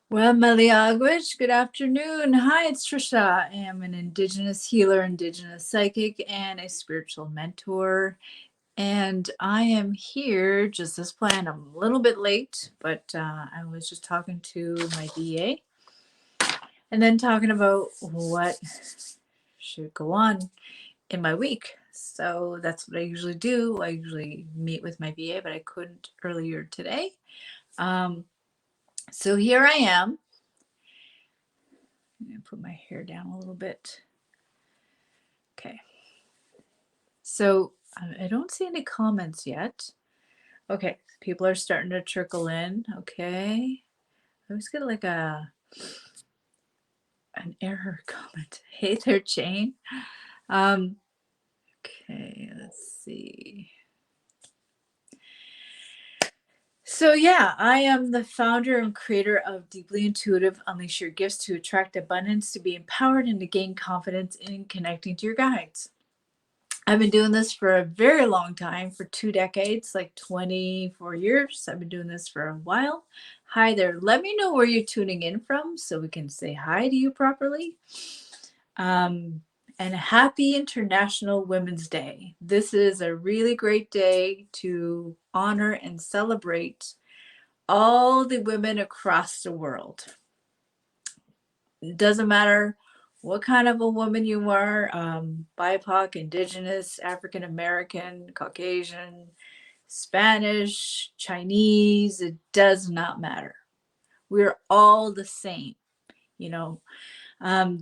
Well, Meliagwich, good afternoon. Hi, it's Trisha. I am an Indigenous healer, Indigenous psychic, and a spiritual mentor. And I am here just as planned. I'm a little bit late, but I was just talking to my DA and then talking about what should go on in my week. So that's what I usually do. I usually meet with my VA, but I couldn't earlier today. Um, so here I am. I'm going to put my hair down a little bit. Okay. So I don't see any comments yet. Okay. People are starting to trickle in. Okay. I always get like an error comment. Hey there, Jane. Okay, let's see. So yeah, I am the founder and creator of Deeply Intuitive. Unleash your gifts to attract abundance, to be empowered, and to gain confidence in connecting to your guides. I've been doing this for a very long time, for 2 decades, like 24 years. I've been doing this for a while. Hi there. Let me know where you're tuning in from so we can say hi to you properly. And happy International Women's Day. This is a really great day to honor and celebrate all the women across the world. It doesn't matter what kind of a woman you are, BIPOC, Indigenous, African American, Caucasian, Spanish, Chinese, it does not matter. We're all the same, you know.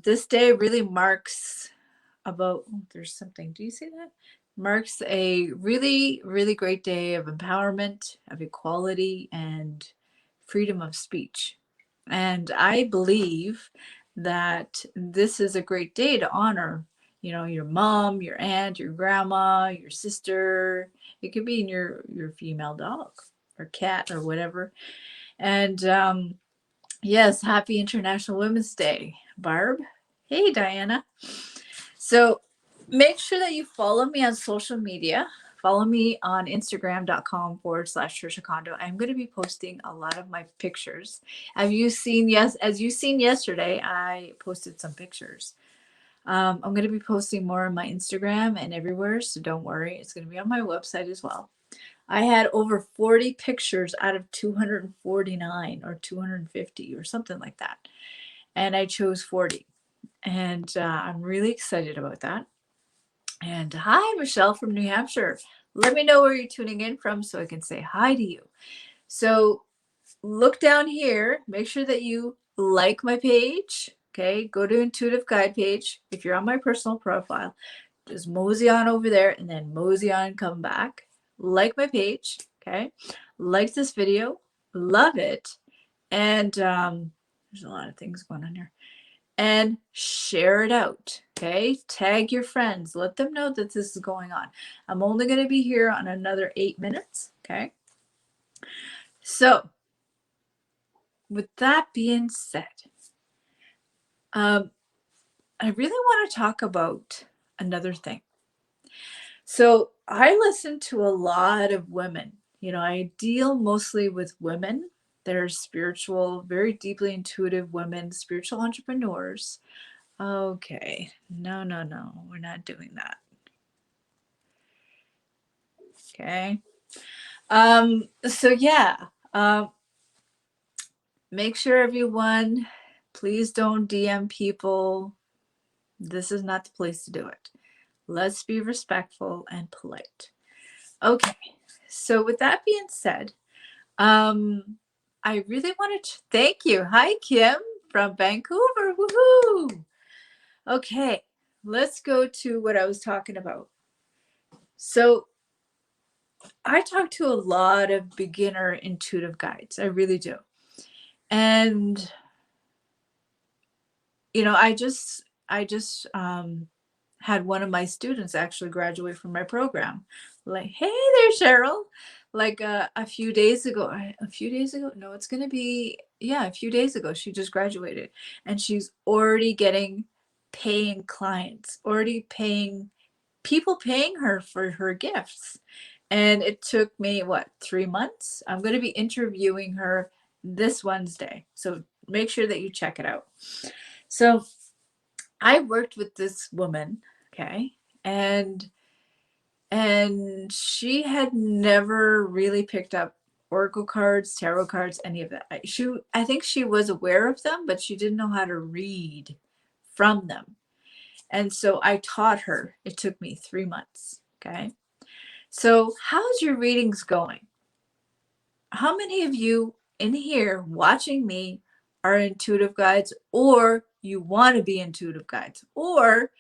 This day really marks there's something, do you see that? Marks a really, really great day of empowerment, of equality, and freedom of speech. And I believe that this is a great day to honor, your mom, your aunt, your grandma, your sister. It could be in your female dog or cat or whatever. And yes, happy International Women's Day, Barb. Hey, Diana. So make sure that you follow me on social media. Follow me on Instagram.com/trishacondo. I'm going to be posting a lot of my pictures. As you seen yesterday, I posted some pictures. I'm going to be posting more on my Instagram and everywhere, so don't worry. It's going to be on my website as well. I had over 40 pictures out of 249 or 250 or something like that. And I chose 40. And I'm really excited about that. And hi, Michelle from New Hampshire. Let me know where you're tuning in from so I can say hi to you. So look down here. Make sure that you like my page. Okay, go to Intuitive Guide page. If you're on my personal profile, just mosey on over there and then mosey on and come back. Like my page. Okay, like this video. Love it. And there's a lot of things going on here. And share it out. Okay, tag your friends, let them know that this is going on. I'm only going to be here on another 8 minutes. Okay, so with that being said, I really want to talk about another thing. So I listen to a lot of women. I deal mostly with women that are spiritual, very deeply intuitive women, spiritual entrepreneurs. Okay, no, we're not doing that. Okay. So yeah, make sure everyone, please don't DM people. This is not the place to do it. Let's be respectful and polite. Okay. So with that being said, I really wanted to thank you. Hi, Kim from Vancouver. Woohoo! Okay, let's go to what I was talking about. So I talk to a lot of beginner intuitive guides. I really do. And I just had one of my students actually graduate from my program. Like, hey there, Cheryl. Like a few days ago. No, it's gonna be a few days ago. She just graduated, and she's already getting paying clients, already paying people paying her for her gifts. And it took me 3 months. I'm going to be interviewing her this Wednesday. So make sure that you check it out. So I worked with this woman, okay, and she had never really picked up oracle cards, tarot cards, any of that. I think she was aware of them, but she didn't know how to read from them. And so I taught her. It took me 3 months, okay? So, how's your readings going? How many of you in here watching me are intuitive guides, or you want to be intuitive guides, or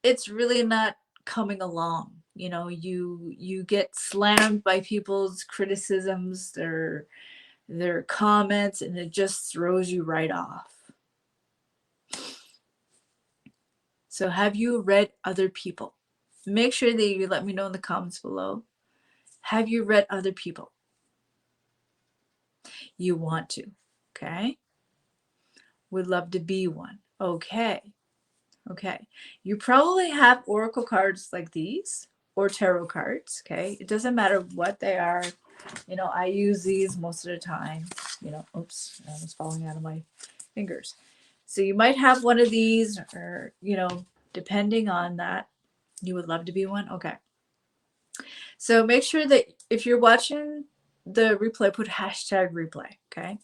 it's really not coming along? You know, you get slammed by people's criticisms, their comments, and it just throws you right off. So have you read other people? Make sure that you let me know in the comments below. Have you read other people? You want to, okay? Would love to be one. Okay. Okay. You probably have oracle cards like these or tarot cards, okay? It doesn't matter what they are. You know, I use these most of the time. You know, oops, I was falling out of my fingers. So you might have one of these, or, you know, depending on that, you would love to be one. Okay. So make sure that if you're watching the replay, put hashtag replay, okay?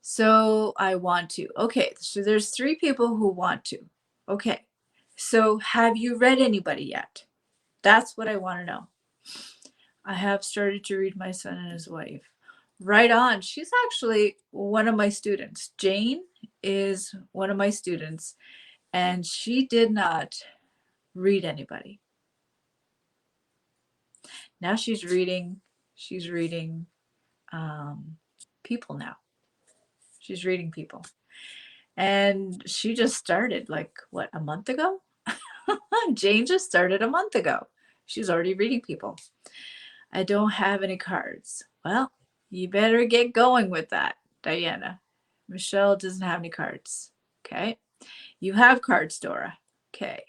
So I want to. Okay, so there's 3 people who want to. Okay, so have you read anybody yet? That's what I want to know. I have started to read my son and his wife. Right on. She's actually one of my students. Jane is one of my students, and she did not read anybody. Now she's reading people now. She's reading people. And she just started like, what, a month ago? Jane just started a month ago. She's already reading people. I don't have any cards. Well, you better get going with that, Diana. Michelle doesn't have any cards. Okay. You have cards, Dora. Okay.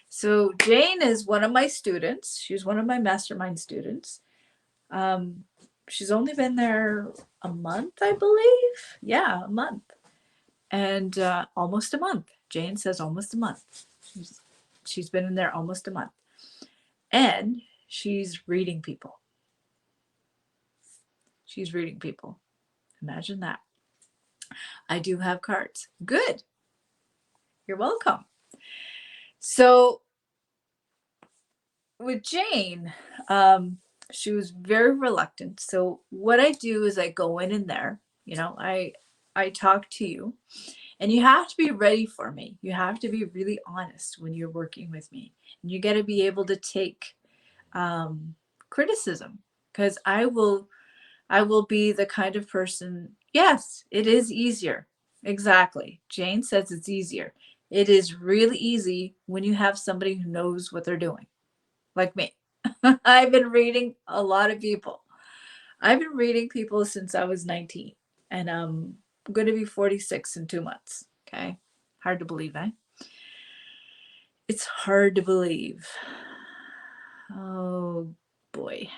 So Jane is one of my students. She's one of my mastermind students. She's only been there a month, I believe. Yeah, a month. And almost a month. Jane says almost a month. She's been in there almost a month. And she's reading people. She's reading people. Imagine that. I do have cards. Good. You're welcome. So with Jane, she was very reluctant. So what I do is I go in there, you know, I talk to you, and you have to be ready for me. You have to be really honest when you're working with me, and you got to be able to take criticism, because I will be the kind of person. Yes, it is easier. Exactly. Jane says it's easier. It is really easy when you have somebody who knows what they're doing, like me. I've been reading a lot of people. I've been reading people since I was 19, and I'm going to be 46 in 2 months. Okay. Hard to believe, eh? It's hard to believe. Oh boy.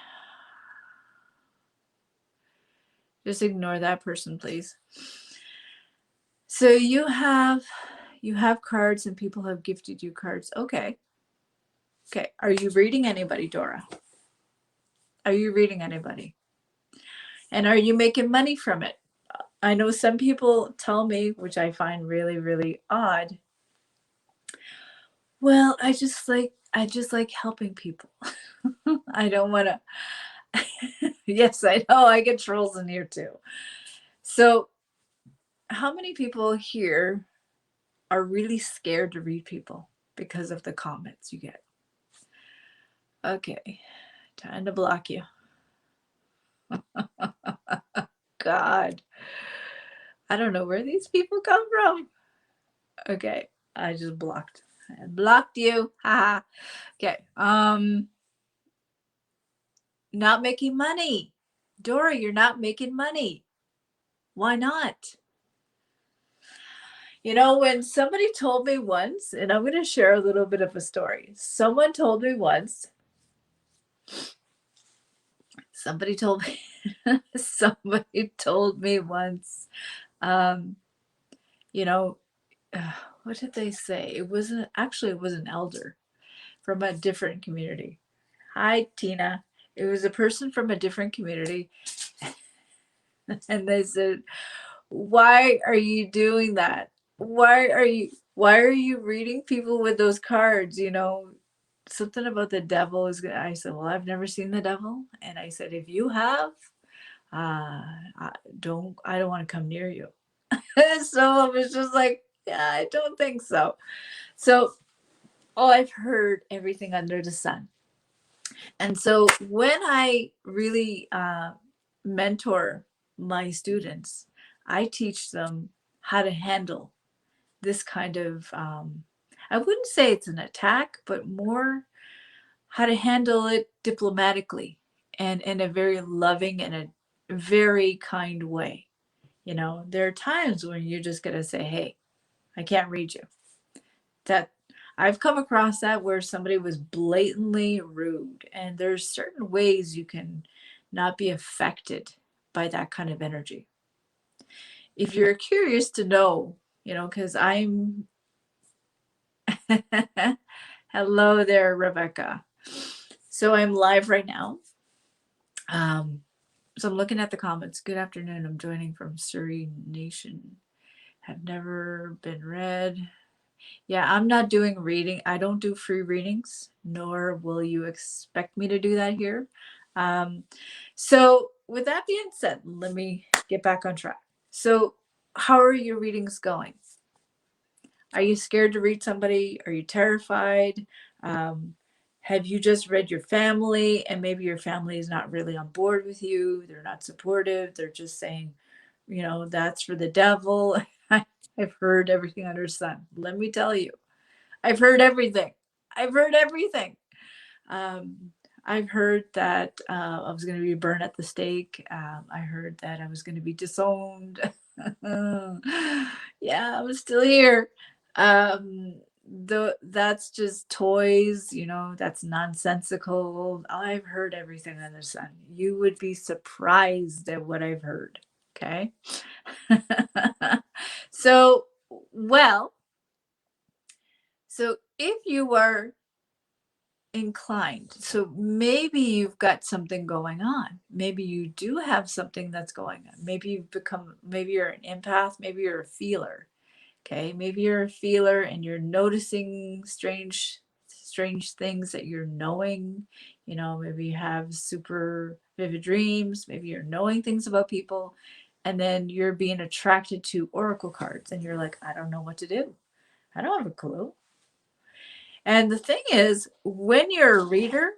Just ignore that person, please. So you have cards, and people have gifted you cards. Okay. Okay. Are you reading anybody, Dora? Are you reading anybody? And are you making money from it? I know some people tell me, which I find really, really odd. Well, I just like helping people. I don't want to. Yes, I know. I get trolls in here too. So, how many people here are really scared to read people because of the comments you get? Okay, time to block you. God, I don't know where these people come from. Okay, I just blocked. I blocked you. Haha. Okay. Not making money. Dora, you're not making money. Why not? You know, when somebody told me once, and I'm going to share a little bit of a story. Somebody told me once, somebody told me once, You know, what did they say? It was an elder from a different community. Hi, Tina. It was a person from a different community. And they said, why are you doing that? Why are you reading people with those cards? Something about the devil is good. I said, well, I've never seen the devil. And I said, if you have, I don't want to come near you. So I was just like, yeah, I don't think so. So, oh, I've heard everything under the sun. And so when I really mentor my students, I teach them how to handle this kind of, I wouldn't say it's an attack, but more how to handle it diplomatically and in a very loving and a very kind way. There are times when you're just going to say, hey, I can't read you. That I've come across that where somebody was blatantly rude, and there's certain ways you can not be affected by that kind of energy. If you're curious to know, because I'm hello there, Rebecca. So I'm live right now. So I'm looking at the comments. Good afternoon. I'm joining from Surrey Nation. Have never been read. Yeah, I'm not doing reading. I don't do free readings, nor will you expect me to do that here. Um, so, with that being said, let me get back on track. So, how are your readings going? Are you scared to read somebody? Are you terrified? Um, have you just read your family and maybe your family is not really on board with you? They're not supportive. They're just saying, that's for the devil. I've heard everything under the sun. Let me tell you. I've heard everything. I've heard everything. Um, I've heard that I was going to be burned at the stake. I heard that I was going to be disowned. Yeah, I'm still here. That's just toys, that's nonsensical. I've heard everything under the sun. You would be surprised at what I've heard. Okay. So, well, so if you are inclined, so maybe you've got something going on. Maybe you do have something that's going on. Maybe you're an empath, maybe you're a feeler. Okay, maybe you're a feeler and you're noticing strange things that you're knowing. Maybe you have super vivid dreams, maybe you're knowing things about people, and then you're being attracted to oracle cards and you're like, I don't know what to do. I don't have a clue. And the thing is, when you're a reader,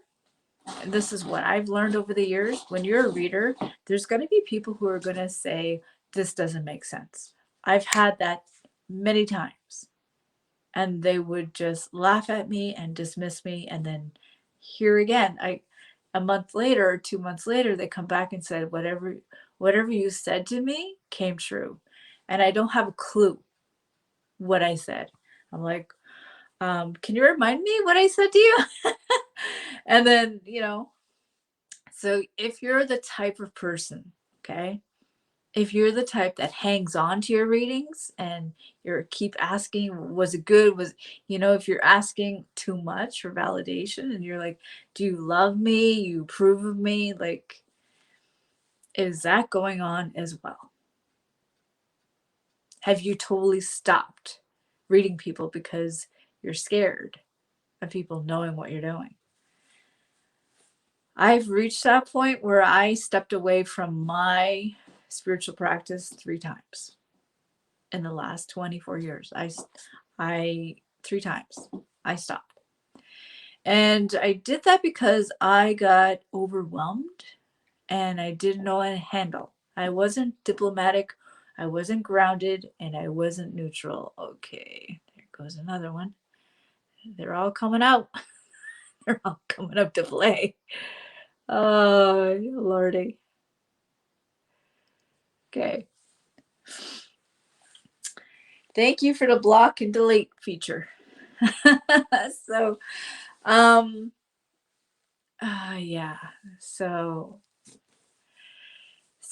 and this is what I've learned over the years, when you're a reader, there's going to be people who are going to say, this doesn't make sense. I've had that many times. And they would just laugh at me and dismiss me. And then here again, a month later or 2 months later, they come back and said, whatever you said to me came true. And I don't have a clue what I said. I'm like, can you remind me what I said to you? And then, so if you're the type of person, okay, if you're the type that hangs on to your readings and you're keep asking, was it good? If you're asking too much for validation and you're like, do you love me? You approve of me? Like, is that going on as well? Have you totally stopped reading people because you're scared of people knowing what you're doing? I've reached that point where I stepped away from my spiritual practice 3 times in the last 24 years. I 3 times I stopped. And I did that because I got overwhelmed and I didn't know how to handle. I wasn't diplomatic, I wasn't grounded, and I wasn't neutral. Okay, there goes another one. They're all coming out. They're all coming up to play. Oh, Lordy. Okay. Thank you for the block and delete feature. So, yeah. So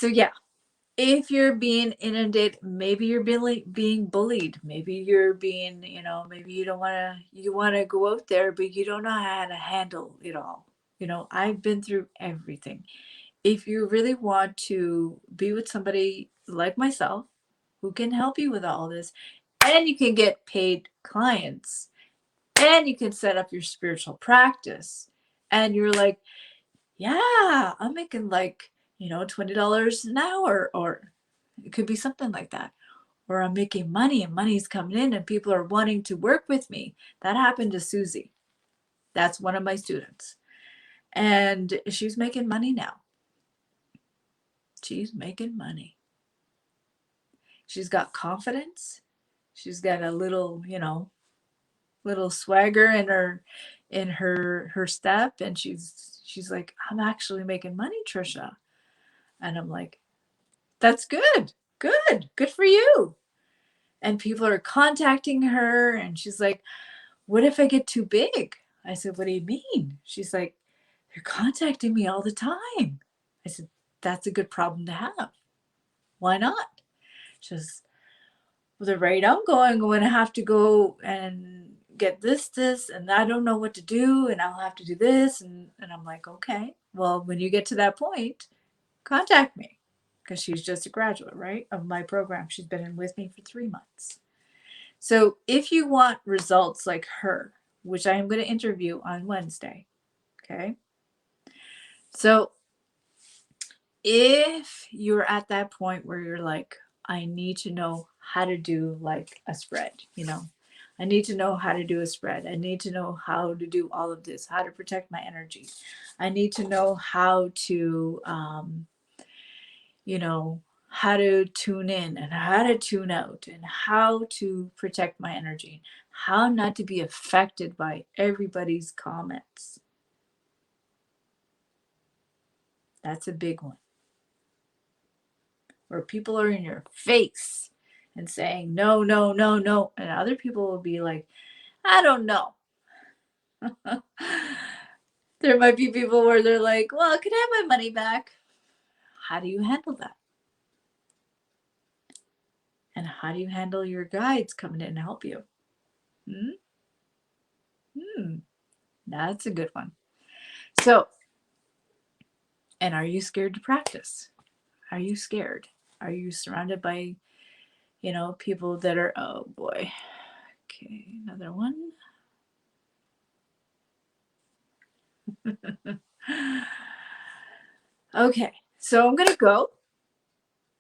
yeah. if you're being inundated, maybe you're being bullied, maybe you're being, maybe you don't want to, you want to go out there, but you don't know how to handle it all. I've been through everything. If you really want to be with somebody like myself who can help you with all this, and you can get paid clients, and you can set up your spiritual practice, and you're like, yeah, I'm making like, $20 an hour, or it could be something like that. Or I'm making money and money's coming in and people are wanting to work with me. That happened to Susie. That's one of my students. And she's making money now. She's making money. She's got confidence. She's got a little, little swagger in her step, and she's like, I'm actually making money, Trisha. And I'm like, that's good. Good for you. And people are contacting her, and she's like, what if I get too big? I said, what do you mean? She's like, they're contacting me all the time. I said, that's a good problem to have. Why not? She says, well, the rate I'm going to have to go and get this, and I don't know what to do, and I'll have to do this. And I'm like, okay, well, when you get to that point, contact me. Because she's just a graduate, right, of my program. She's been in with me for 3 months. So if you want results like her, which I am going to interview on Wednesday, okay? So if you're at that point where you're like, I need to know how to do like a spread, I need to know how to do a spread. I need to know how to do all of this, how to protect my energy. I need to know how to, how to tune in and how to tune out and how to protect my energy, how not to be affected by everybody's comments. That's a big one. Where people are in your face and saying, no, no, no, no. And other people will be like, I don't know. There might be people where they're like, well, can I have my money back? How do you handle that? And how do you handle your guides coming in to help you? That's a good one. So, and are you scared to practice? Are you scared? Are you surrounded by, people that are, oh boy. Okay, another one. Okay, so I'm going to go.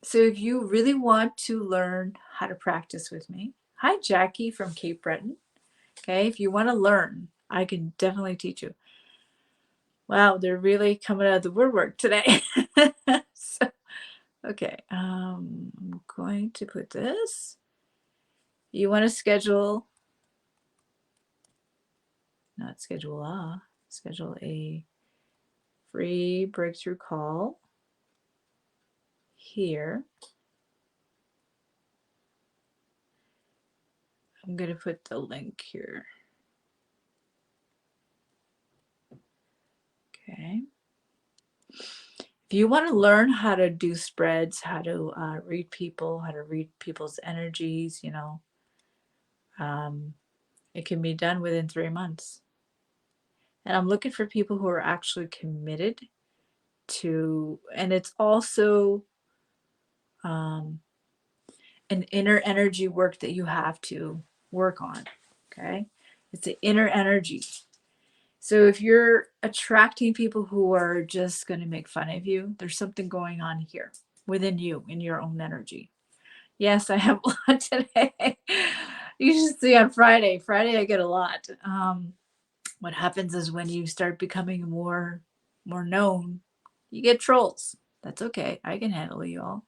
So if you really want to learn how to practice with me, hi, Jackie from Cape Breton. Okay, if you want to learn, I can definitely teach you. Wow, they're really coming out of the woodwork today. So, okay, I'm going to put this. You want to schedule, not schedule a free breakthrough call here. I'm going to put the link here. Okay. If you want to learn how to do spreads, how to read people, how to read people's energies, it can be done within 3 months. And I'm looking for people who are actually committed to, and it's also an inner energy work that you have to work on. Okay. It's the inner energy. So if you're attracting people who are just going to make fun of you, there's something going on here within you, in your own energy. Yes, I have a lot today. You should see on Friday. Friday, I get a lot. What happens is when you start becoming more known, you get trolls. That's okay. I can handle you all.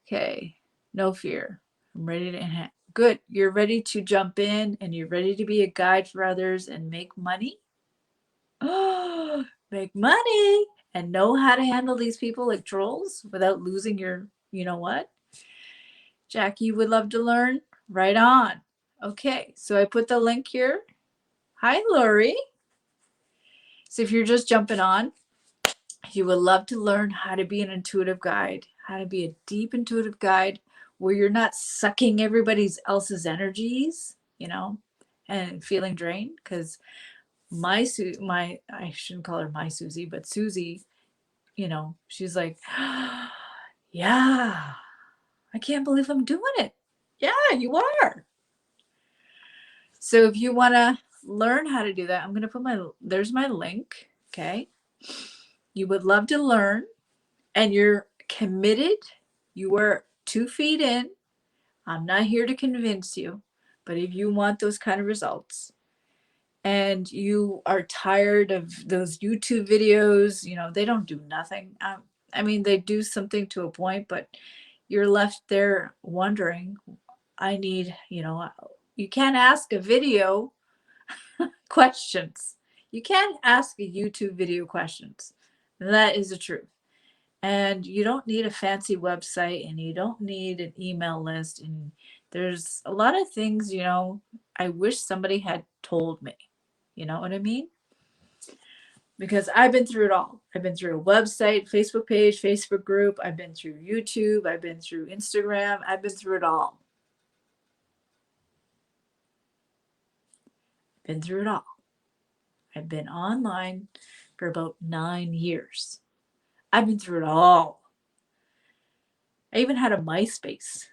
Okay. No fear. I'm ready to good. You're ready to jump in and you're ready to be a guide for others and make money. Oh, make money and know how to handle these people like trolls without losing your, what? Jackie would love to learn. Right on. Okay, so I put the link here. Hi, Lori. So if you're just jumping on, you would love to learn how to be an intuitive guide, how to be a deep intuitive guide where you're not sucking everybody else's energies, and feeling drained. Because I shouldn't call her my Susie, but Susie, she's like, yeah, I can't believe I'm doing it. Yeah, you are. So if you want to learn how to do that, I'm going to there's my link. Okay. You would love to learn and you're committed. You are 2 feet in. I'm not here to convince you, but if you want those kind of results and you are tired of those YouTube videos, they don't do nothing. I mean, they do something to a point, but you're left there wondering, you can't ask a video questions. You can't ask a YouTube video questions. That is the truth. And you don't need a fancy website and you don't need an email list. And there's a lot of things, I wish somebody had told me. You know what I mean? Because I've been through it all. I've been through a website, Facebook page, Facebook group. I've been through YouTube. I've been through Instagram. I've been through it all. Been through it all. I've been online for about 9 years. I've been through it all. I even had a MySpace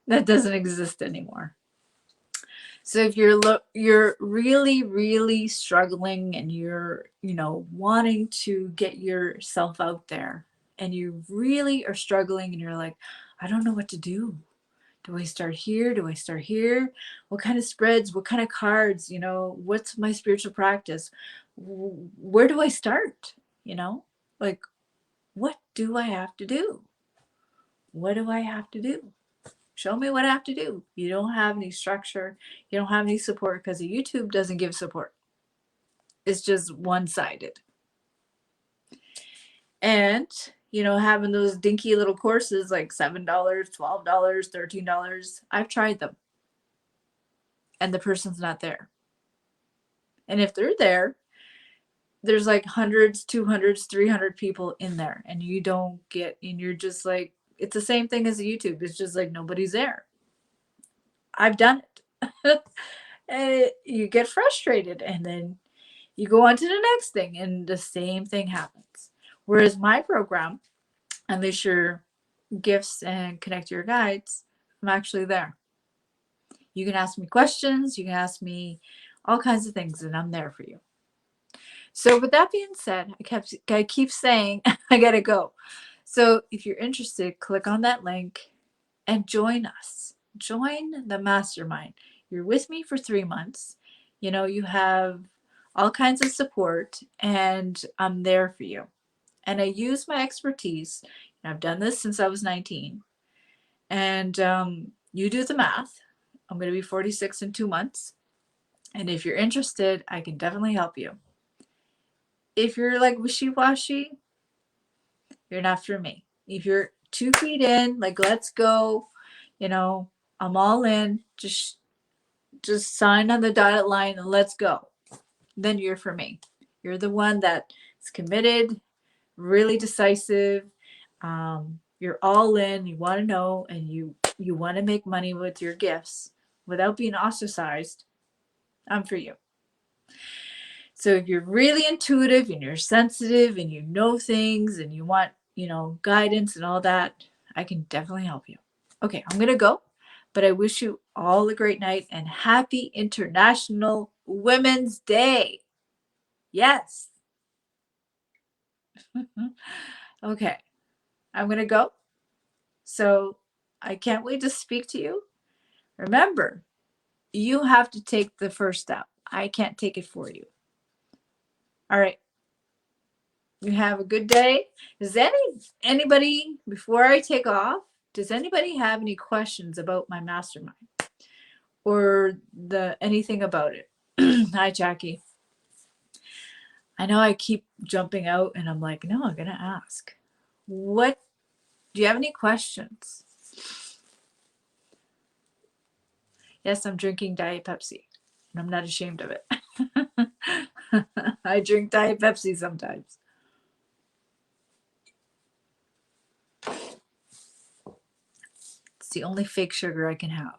that doesn't exist anymore. So if you're really, really struggling and you're, wanting to get yourself out there and you really are struggling and you're like, I don't know what to do. Do I start here? Do I start here? What kind of spreads? What kind of cards? What's my spiritual practice? Where do I start? Like, what do I have to do? What do I have to do? Show me what I have to do. You don't have any structure. You don't have any support because YouTube doesn't give support. It's just one-sided. And, having those dinky little courses like $7, $12, $13, I've tried them. And the person's not there. And if they're there, there's like hundreds, 200s, 300 people in there. And you're just like, it's the same thing as YouTube. It's just like nobody's there. I've done it. And you get frustrated and then you go on to the next thing and the same thing happens. Whereas my program, Unleash Your Gifts and Connect Your Guides, I'm actually there. You can ask me questions, you can ask me all kinds of things, and I'm there for you. So with that being said, I keep saying I gotta go. So if you're interested, click on that link and join us. Join the mastermind. You're with me for 3 months. You have all kinds of support and I'm there for you. And I use my expertise. I've done this since I was 19. And you do the math. I'm going to be 46 in 2 months. And if you're interested, I can definitely help you. If you're like wishy-washy, you're not for me. If you're 2 feet in, like, let's go, I'm all in, just sign on the dotted line and let's go. Then you're for me. You're the one that is committed, really decisive. You're all in, you want to know, and you want to make money with your gifts without being ostracized. I'm for you. So if you're really intuitive and you're sensitive and you know things and you want, guidance and all that, I can definitely help you. Okay, I'm going to go, but I wish you all a great night and happy International Women's Day. Yes. Okay, I'm going to go. So I can't wait to speak to you. Remember, you have to take the first step. I can't take it for you. All right. You have a good day. Does anybody, before I take off, does anybody have any questions about my mastermind or anything about it? Hi, Jackie. I know I keep jumping out and I'm like, no, I'm going to ask. Do you have any questions? Yes, I'm drinking Diet Pepsi and I'm not ashamed of it. I drink Diet Pepsi sometimes. It's the only fake sugar I can have.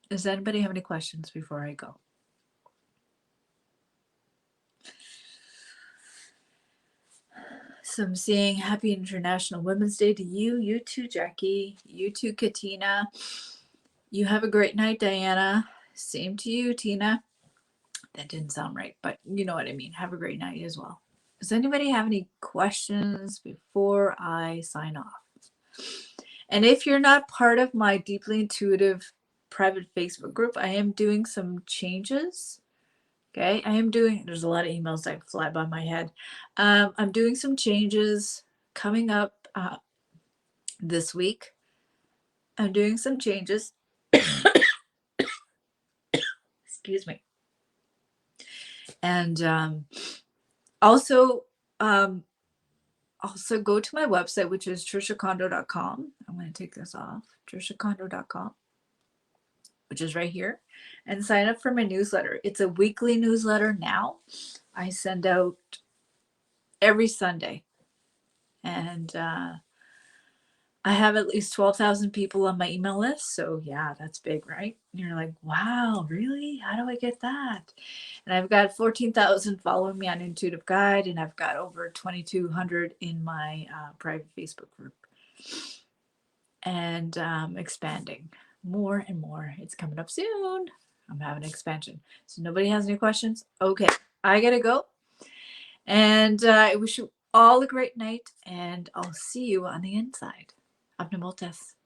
Does anybody have any questions before I go? So I'm seeing Happy International Women's Day to you. You too, Jackie. You too, Katina. You have a great night, Diana. Same to you, Tina. That didn't sound right, but you know what I mean. Have a great night as well. Does anybody have any questions before I sign off? And if you're not part of my deeply intuitive private Facebook group, I am doing some changes. Okay, there's a lot of emails that fly by my head. I'm doing some changes coming up this week. I'm doing some changes. Excuse me. And also go to my website, which is trishacondo.com. I'm going to take this off. trishacondo.com, which is right here, and sign up for my newsletter. It's a weekly newsletter now. I send out every Sunday, and I have at least 12,000 people on my email list. So yeah, that's big, right? And you're like, wow, really? How do I get that? And I've got 14,000 following me on Intuitive Guide, and I've got over 2,200 in my private Facebook group. And expanding more and more. It's coming up soon. I'm having an expansion. So nobody has any questions? Okay, I gotta go. And I wish you all a great night, and I'll see you on the inside. Abnamoltes.